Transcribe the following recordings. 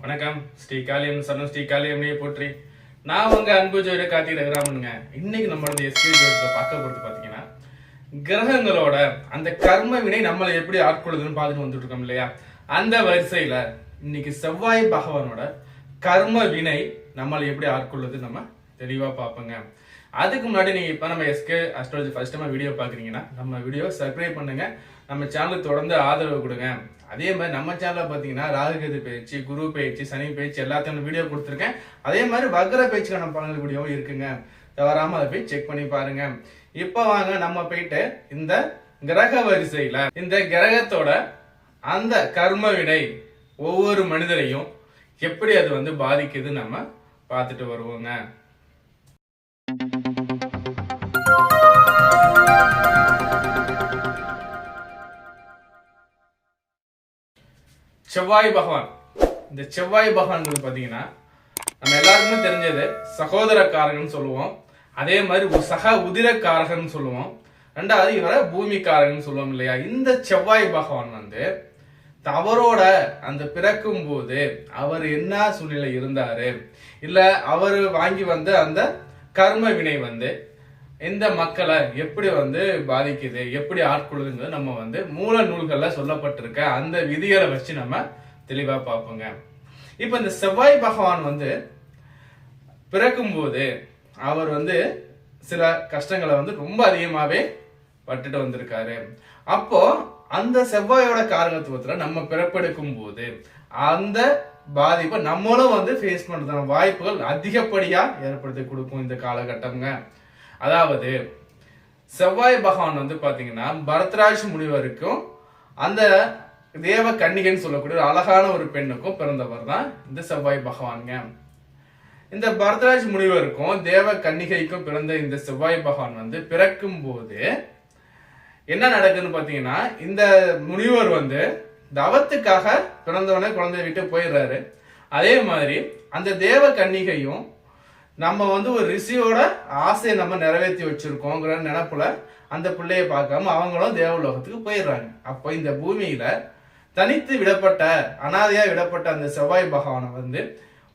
வணக்கம். ஸ்ரீ காளியம் சரணம். ஸ்ரீ காளியம்னே போற்றி. நான் உங்க அன்பு ஜோதிட கார்த்திக் ரகுராமனுங்க. இன்னைக்கு நம்மளோட எஸ்கே ஜோதிடத்தை பார்க்க போறது பாத்தீங்கன்னா, கிரகங்களோட அந்த கர்ம வினை நம்மளை எப்படி ஆட்கொள்ளுதுன்னு பார்த்துட்டு வந்துட்டு இருக்கோம் இல்லையா? அந்த வரிசையில இன்னைக்கு செவ்வாய் பகவானோட கர்ம வினை நம்மளை எப்படி ஆட்கொள்ளுது நம்ம தெளிவா பார்ப்போங்க. அதுக்கு முன்னாடி நீங்க இப்ப நம்ம SK astrology first time video பாக்குறீங்கன்னா நம்ம வீடியோ சப்ஸ்கிரைப் பண்ணுங்க, நம்ம சேனலுக்கு தொடர்ந்து ஆதரவு கொடுங்க. அதே மாதிரி நம்ம சேனல்ல பாத்தீங்கன்னா ராகுகேது பயிற்சி, குரு பயிற்சி, சனி பயிற்சி எல்லாத்தையும் வீடியோ கொடுத்துருக்கேன். அதே மாதிரி வக்ர பயிற்சிக்கான பலன்கள் வீடியோவும் இருக்குங்க, தவறாம அதை போய் செக் பண்ணி பாருங்க. இப்ப வாங்க நம்ம போயிட்டு இந்த கிரக வரிசையில இந்த கிரகத்தோட அந்த கர்ம வினை ஒவ்வொரு மனிதரையும் எப்படி அது பாதிக்குது நம்ம பார்த்துட்டு வருவோங்க. செவ்வாய் பகவான். இந்த செவ்வாய் பகவான் பாத்தீங்கன்னா நம்ம எல்லாருக்குமே தெரிஞ்சது சகோதரக்காரகன் சொல்லுவோம். அதே மாதிரி ஒரு சக உதிரக்காரகன் சொல்லுவோம். ரெண்டாவது இவரை பூமிக்காரகன் சொல்லுவோம் இல்லையா? இந்த செவ்வாய் பகவான் அவரோட அந்த பிறக்கும் போது அவர் என்ன சூழ்நிலை இருந்தாரு, இல்ல அவர் வாங்கி வந்த அந்த கர்ம வினை இந்த மக்களை எப்படி பாதிக்குது, எப்படி ஆட்கொள்ளுதுங்கிறது நம்ம மூல நூல்கள்ல சொல்லப்பட்டிருக்க அந்த விதிகளை வச்சு நம்ம தெளிவா பார்ப்போங்க. இப்ப இந்த செவ்வாய் பகவான் பிறக்கும் போது அவர் சில கஷ்டங்களை ரொம்ப அதிகமாவே பட்டுட்டு வந்திருக்காரு. அப்போ அந்த செவ்வாயோட காரகத்துவத்துல நம்ம பிறப்பெடுக்கும் போது அந்த பாதிப்பை நம்மளும் ஃபேஸ் பண்றதுக்கான வாய்ப்புகள் அதிகப்படியா ஏற்படுத்தி கொடுக்கும் இந்த காலகட்டம்ங்க. அதாவது செவ்வாய் பகவான் பாத்தீங்கன்னா பரத்ராஜ் முனிவருக்கும் அந்த தேவ கன்னிகைன்னு சொல்லக்கூடிய அழகான ஒரு பெண்ணுக்கும் பிறந்தவர் தான் இந்த செவ்வாய் பகவான்ங்க. இந்த பரத்ராஜ் முனிவருக்கும் தேவ கன்னிகைக்கும் பிறந்த இந்த செவ்வாய் பகவான் பிறக்கும் போது என்ன நடக்குதுன்னு பாத்தீங்கன்னா, இந்த முனிவர் தவத்துக்காக பிறந்தவனே குழந்தைய விட்டு போயிடுறாரு. அதே மாதிரி அந்த தேவ கன்னிகையும் நம்ம ஒரு ரிஷியோட ஆசையை நம்ம நிறைவேற்றி வச்சிருக்கோங்கிற நினைப்புல அந்த பிள்ளைய பார்க்காம அவங்களும் தேவலோகத்துக்கு போயிடுறாங்க. அப்போ இந்த பூமியில தனித்து விடப்பட்ட அனாதையா விடப்பட்ட அந்த செவ்வாய் பகவானை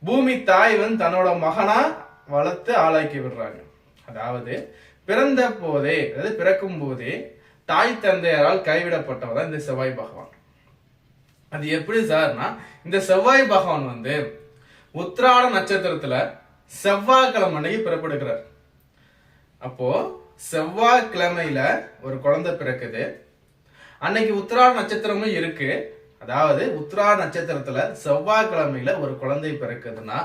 பூமி தாய் தன்னோட மகனா வளர்த்து ஆளாக்கி விடுறாங்க. அதாவது பிறந்த போதே, அதாவது பிறக்கும் போதே தாய் தந்தையரால் கைவிடப்பட்டவர் தான் இந்த செவ்வாய் பகவான். அது எப்படி சார்னா, இந்த செவ்வாய் பகவான் உத்திராட நட்சத்திரத்துல செவ்வாய்க்கிழமை அன்னைக்கு பிறப்பெடுக்கிறார். அப்போ செவ்வாய்க்கிழமையில ஒரு குழந்தை பிறக்குது. அன்னைக்கு உத்திராட நட்சத்திரமும் இருக்கு. அதாவது உத்திராட நட்சத்திரத்துல செவ்வாய்க்கிழமையில ஒரு குழந்தை பிறக்குதுன்னா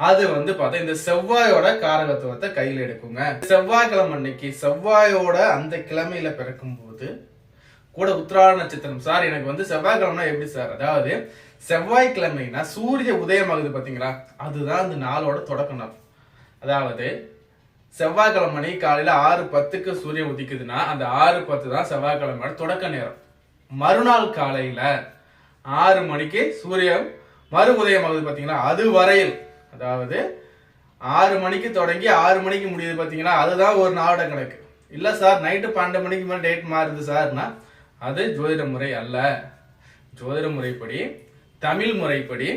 அது பார்த்தா இந்த செவ்வாயோட காரகத்துவத்தை கையில் எடுக்குங்க. செவ்வாய்க்கிழமை அன்னைக்கு செவ்வாயோட அந்த கிழமையில பிறக்கும் போது கூட உத்திராட நட்சத்திரம். சார் எனக்கு செவ்வாய்க்கிழமை எப்படி சார்? அதாவது செவ்வாய்க்கிழமைனா சூரிய உதயமாகுது பாத்தீங்களா, அதுதான் அந்த நாளோட தொடக்க நாள். அதாவது செவ்வாய்க்கிழமை காலையில 6:10க்கு சூரியன் உதிக்குதுன்னா அந்த 6:10 தான் செவ்வாய்க்கிழமையோட தொடக்க நேரம். மறுநாள் காலையில 6 மணிக்கு சூரியன் மறு உதயமாகுது பாத்தீங்களா, அது வரையில், அதாவது 6 மணிக்கு தொடங்கி 6 மணிக்கு முடியுது பாத்தீங்களா, அதுதான் ஒரு நாளோட கணக்கு. இல்ல சார் நைட்டு 12 மணிக்கு மேல டேட் மாறுது சார்னா அது ஜோதிட முறை அல்ல. ஜோதிட முறைப்படி, தமிழ் முறைப்படி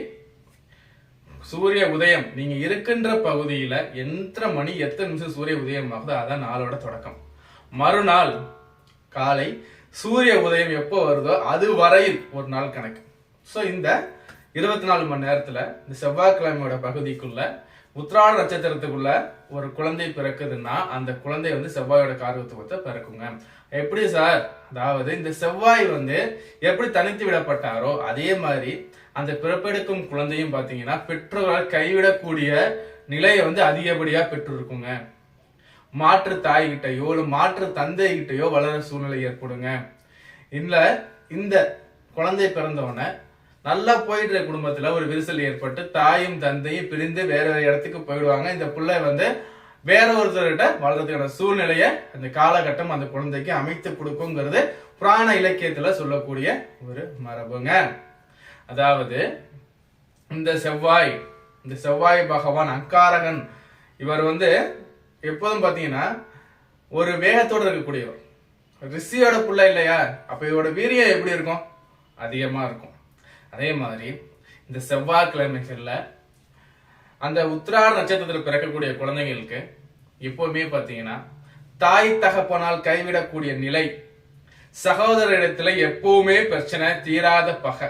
சூரிய உதயம் நீங்க இருக்கின்ற பகுதியில எத்தனை மணி எத்தனை நிமிஷம் சூரிய உதயம் ஆகுதோ அதான் நாளோட தொடக்கம். மறுநாள் காலை சூரிய உதயம் எப்போ வருதோ அது வரையில் ஒரு நாள் கணக்கு. சோ இந்த 24 மணி நேரத்துல இந்த செவ்வாய்க்கிழமையோட பகுதிக்குள்ள உத்திராட நட்சத்திரத்துக்குள்ள ஒரு குழந்தை பிறக்குதுன்னா அந்த குழந்தை செவ்வாயோட காரகத்துவத்தை பிறக்குங்க. எப்படி சார்? அதாவது இந்த செவ்வாய் எப்படி தனித்து விடப்பட்டாரோ அதே மாதிரி அந்த பிறப்பெடுக்கும் குழந்தையும் பாத்தீங்கன்னா பெற்றோரால் கைவிடக்கூடிய நிலையை அதிகப்படியா பெற்றிருக்குங்க. மாற்று தாய்கிட்டயோ இல்ல மாற்று தந்தை கிட்டயோ வளர சூழ்நிலை ஏற்படுங்க. இல்ல இந்த குழந்தை பிறந்தவன நல்லா போயிட்டு குடும்பத்துல ஒரு விரிசல் ஏற்பட்டு தாயும் தந்தையும் பிரிந்து வேற இடத்துக்கு போயிடுவாங்க. இந்த பிள்ளை வேற ஒருத்தர்கிட்ட வளர்றதுக்கான சூழ்நிலைய அந்த காலகட்டம் அந்த குழந்தைக்கு அமைத்து கொடுக்குங்கிறது புராண இலக்கியத்துல சொல்லக்கூடிய ஒரு மரபுங்க. அதாவது இந்த செவ்வாய் பகவான் அங்காரகன் இவர் எப்போதும் பாத்தீங்கன்னா ஒரு வேகத்தோட இருக்கக்கூடியவர். ரிஷியோட பிள்ளை இல்லையா, அப்ப இவரோட வீரியம் எப்படி இருக்கும்? அதிகமா இருக்கும். அதே மாதிரி இந்த செவ்வாய்க்கிழமைகள்ல அந்த உத்திராட நட்சத்திரத்தில் பிறக்கக்கூடிய குழந்தைங்களுக்கு எப்பவுமே பாத்தீங்கன்னா தாய் தகப்பனால் கைவிடக்கூடிய நிலை, சகோதரரிடத்துல எப்பவுமே பிரச்சனை, தீராத பகை,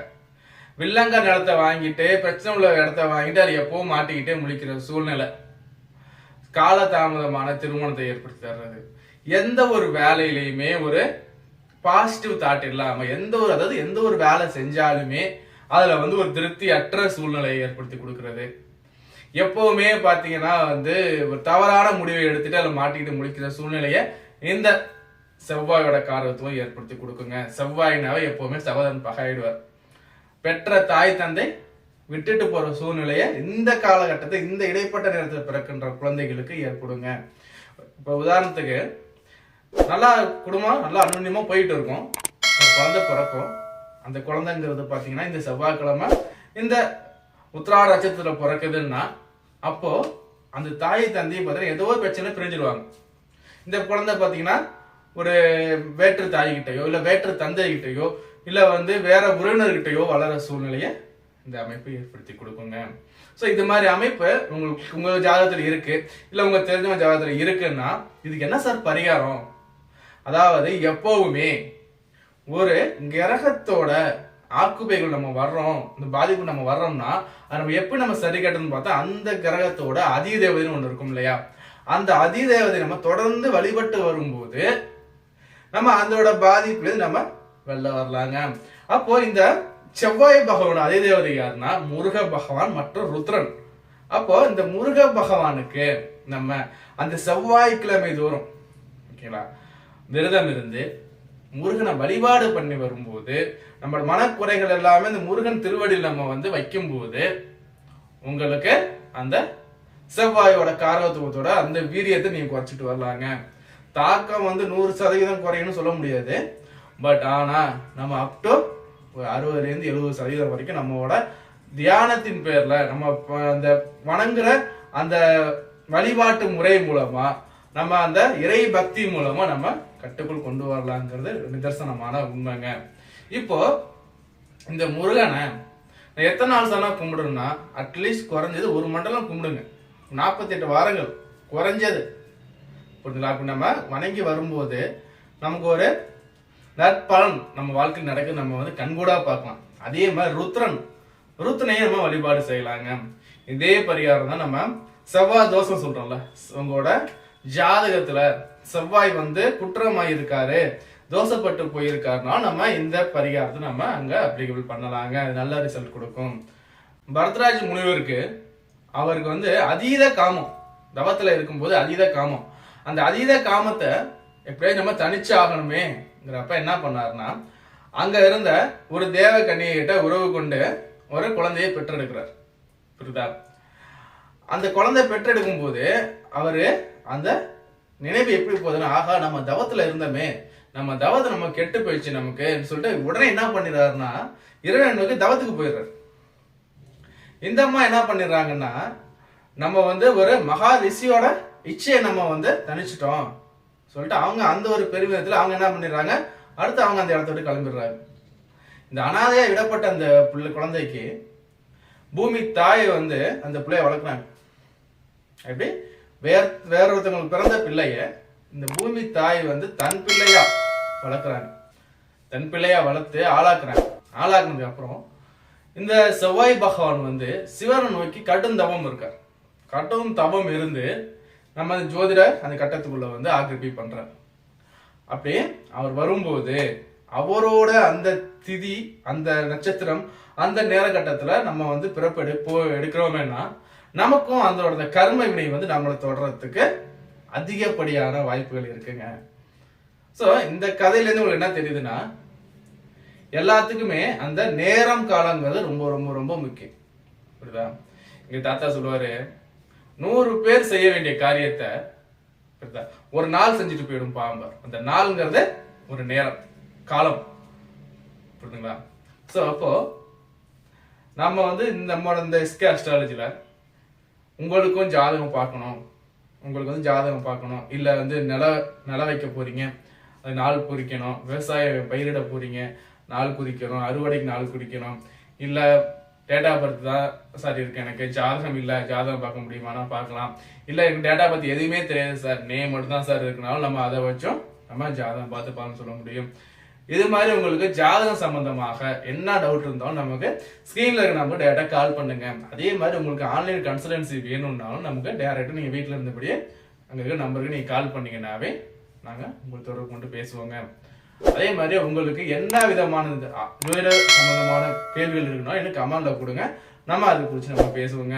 வில்லங்க நிலத்தை வாங்கிட்டு பிரச்சனை உள்ள இடத்த வாங்கிட்டு அதை எப்பவும் மாட்டிக்கிட்டே முழிக்கிற சூழ்நிலை, காலதாமதமான திருமணத்தை ஏற்படுத்தி தர்றது, எந்த ஒரு வேலையிலையுமே ஒரு பாசிட்டிவ் தாட் இல்லாம எந்த ஒரு வேலை செஞ்சாலுமே அதுல ஒரு திருப்தி அற்ற சூழ்நிலையை ஏற்படுத்தி கொடுக்கறது, எப்பவுமே பாத்தீங்கன்னா ஒரு தவறான முடிவை எடுத்துட்டு அதில் மாட்டிக்கிட்டு முடிக்கிற சூழ்நிலையை இந்த செவ்வாயோட காரகத்துவம் ஏற்படுத்தி கொடுக்குங்க. செவ்வாயினாவே எப்பவுமே சகோதரன் பகையிடுவார். பெற்ற தாய் தந்தை விட்டுட்டு போற சூழ்நிலையை இந்த காலகட்டத்தை இந்த இடைப்பட்ட நேரத்தில் பிறக்கின்ற குழந்தைகளுக்கு ஏற்படுங்க. இப்ப உதாரணத்துக்கு நல்லா குடும்பம் நல்லா அனுநியமா போயிட்டு இருக்கும், குழந்தை பிறக்கும். அந்த குழந்தைங்கிறது பாத்தீங்கன்னா இந்த செவ்வாய்க்கிழமை இந்த உத்திராட நட்சத்திரத்துல பிறக்குதுன்னா அப்போ அந்த தாய் தந்தையும் பார்த்தீங்கன்னா ஏதோ ஒரு பிரச்சனை பிரிஞ்சிருவாங்க. இந்த குழந்தை பாத்தீங்கன்னா ஒரு வேற்று தாய்கிட்டையோ இல்ல வேற்று தந்தை கிட்டையோ இல்ல வேற உறவினர்கிட்டையோ வளர சூழ்நிலையை இந்த அமைப்பு ஏற்படுத்தி கொடுக்குங்க. ஸோ இது மாதிரி அமைப்பு உங்க ஜாதகத்துல இருக்கு, இல்ல உங்க தெரிஞ்சவங்க ஜாதகத்துல இருக்குன்னா இதுக்கு என்ன சார் பரிகாரம்? அதாவது எப்பவுமே ஒரு கிரகத்தோட ஆக்குபைகள் நம்ம வர்றோம், இந்த பாதிப்பு நம்ம வர்றோம்னா அது நம்ம எப்படி நம்ம சரி கட்டணும்னு பார்த்தா அந்த கிரகத்தோட அதிதேவதைன்னு ஒண்ணு இருக்கும் இல்லையா, அந்த அதிதேவதை நம்ம தொடர்ந்து வழிபட்டு வரும்போது நம்ம அதோட பாதிப்புல நம்ம வெளில வரலாங்க. அப்போ இந்த செவ்வாய் பகவான் அதிதேவதை யாருன்னா முருக பகவான் மற்றும் ருத்ரன். அப்போ இந்த முருக பகவானுக்கு நம்ம அந்த செவ்வாய்க்கிழமை தோறும் ஓகேங்களா விரதம் இருந்து முருகனை வழிபாடு பண்ணி வரும்போது நம்ம மனக்குறைகள் எல்லாமே இந்த முருகன் திருவடியில் நம்ம வைக்கும் போது உங்களுக்கு அந்த செவ்வாயோட காரகத்துவத்தோட அந்த வீரியத்தை நீங்க குறைச்சிட்டு வரலாங்க. தாக்கம் 100% குறையும்னு சொல்ல முடியாது, பட் ஆனா நம்ம அப் டு 60-70% வரைக்கும் நம்மளோட தியானத்தின் பேர்ல நம்ம அந்த வணங்குற அந்த வழிபாட்டு முறை மூலமா நம்ம அந்த இறை பக்தி மூலமா நம்ம கட்டுக்குள் கொண்டு வரலாங்கிறது நிதர்சனமான உண்மைங்க. இப்போ இந்த முருகனை எத்தனை நாள் தானே கும்பிடணும்னா அட்லீஸ்ட் குறைஞ்சது ஒரு மண்டலம் கும்பிடுங்க, 48 வாரங்கள் குறைஞ்சது. புரிஞ்சுங்களா? அப்படி நம்ம வணங்கி வரும்போது நமக்கு ஒரு நற்பலன் நம்ம வாழ்க்கையில் நடக்குது, நம்ம கண்கூடா பார்க்கலாம். அதே மாதிரி ருத்ரனையும் நம்ம வழிபாடு செய்யலாங்க. இதே பரிகாரம் தான் நம்ம செவ்வாய் தோஷம் சொல்றோம்ல, உங்களோட ஜாதகத்துல செவ்வாய் குற்றமாய் இருக்காரு, தோசைப்பட்டு போயிருக்காருனா நம்ம இந்த பரிகாரத்தை நம்ம அங்க அப்ளிகபிள் பண்ணலாங்க. அது நல்ல ரிசல்ட் கொடுக்கும். பரத்ராஜ் முனிவருக்கு அவருக்கு அதீத காமம், தவத்துல இருக்கும்போது அதீத காமம், அந்த அதீத காமத்தை எப்படியாவது நம்ம தனிச்சு ஆகணுமேங்கிறப்ப என்ன பண்ணாருன்னா அங்க இருந்த ஒரு தேவ கன்னிகிட்ட உறவு கொண்டு ஒரு குழந்தையை பெற்றெடுக்கிறார். புரியுதா? அந்த குழந்தை பெற்றெடுக்கும் போது அவரு அந்த நினைவு எப்படி போகுதுன்னா, ஆகா நம்ம தவத்துல இருந்தோமே, நம்ம தவத்தை நம்ம கெட்டு போயிடுச்சு நமக்கு சொல்லிட்டு உடனே என்ன பண்ணிடுறாருன்னா இறைவனுக்கு தவத்துக்கு போயிடுறாரு. இந்த அம்மா என்ன பண்ணிடுறாங்கன்னா நம்ம ஒரு மகா ரிஷியோட இச்சையை நம்ம தனிச்சிட்டோம் சொல்லிட்டு அவங்க அந்த ஒரு பெருமிதத்துல அவங்க என்ன பண்ணிடுறாங்க, அடுத்து அவங்க அந்த இடத்த விட்டு கிளம்பிடுறாங்க. இந்த அனாதையா விடப்பட்ட அந்த குழந்தைக்கு பூமி தாய் அந்த பிள்ளைய வளர்க்குறாங்க. எப்படி வேற ஒருத்தவங்களுக்கு பிறந்த பிள்ளைய இந்த பூமி தாய் தன் பிள்ளையா வளர்க்குறாங்க, தன் பிள்ளையா வளர்த்து ஆளாக்குறாங்க. ஆளாக்குனதுக்கு அப்புறம் இந்த செவ்வாய் பகவான் சிவனை நோக்கி கடும் தவம் இருக்கார். கடும் தவம் இருந்து நம்ம அந்த ஜோதிட அந்த கட்டத்துக்குள்ள ஆக்கிரமி பண்றார். அப்படியே அவர் வரும்போது அவரோட அந்த திதி அந்த நட்சத்திரம் அந்த நேர கட்டத்துல நம்ம பிறப்பு எடுக்கிறோமேனா நமக்கும் அதோட கர்ம வினை நம்மளை தொடர்றதுக்கு அதிகப்படியான வாய்ப்புகள் இருக்குங்க. சோ இந்த கதையில இருந்து உங்களுக்கு என்ன தெரியுதுன்னா எல்லாத்துக்குமே அந்த நேரம் காலங்கிறது ரொம்ப ரொம்ப ரொம்ப முக்கியம். புரியுதா? எங்க தாத்தா சொல்லுவாரு, 100 பேர் செய்ய வேண்டிய காரியத்தை ஒரு நாள் செஞ்சுட்டு போயிடும் பாம்பார். அந்த நாள்ங்கிறது ஒரு நேரம் காலம். புரியுதுங்களா? சோ அப்போ நம்ம நம்மளோட இந்த எஸ்கே அஸ்ட்ராலஜில உங்களுக்கும் ஜாதகம் பார்க்கணும், உங்களுக்கு ஜாதகம் பார்க்கணும், இல்ல நில வைக்க போறீங்க, அது நாள் குறிக்கணும், விவசாய பயிரிட போறீங்க நாள் குறிக்கணும், அறுவடைக்கு நாள் குறிக்கணும், இல்ல டேட்டா பர்த் தான் சார் இருக்கு, எனக்கு ஜாதகம் இல்லை, ஜாதகம் பார்க்க முடியுமானா பார்க்கலாம். இல்லை எனக்கு டேட்டா பர்த் எதுவுமே தெரியாது சார், நேம் மட்டும் தான் சார் இருக்குனாலும் நம்ம அதை வச்சும் நம்ம ஜாதகம் பார்த்து பார்க்க சொல்ல முடியும். இது மாதிரி உங்களுக்கு ஜாதகம் சம்பந்தமாக என்ன டவுட் இருந்தாலும் நமக்கு ஸ்கிரீன்ல இருக்க நமக்கு டேரக்டா கால் பண்ணுங்க. அதே மாதிரி உங்களுக்கு ஆன்லைன் கன்சல்டன்சி வேணும்னாலும் நமக்கு டேரக்டா நீங்க வீட்டுல இருந்தபடியே அங்க இருக்க நம்பருக்கு நீங்க கால் பண்ணீங்கன்னாவே நாங்க உங்களுக்கு தொடர்பு கொண்டு பேசுவோங்க. அதே மாதிரி உங்களுக்கு என்ன விதமான ஜோதிட சம்பந்தமான கேள்விகள் இருக்குன்னா எனக்கு கமெண்ட்ல கொடுங்க, நம்ம அதை குறித்து நம்ம பேசுவோங்க.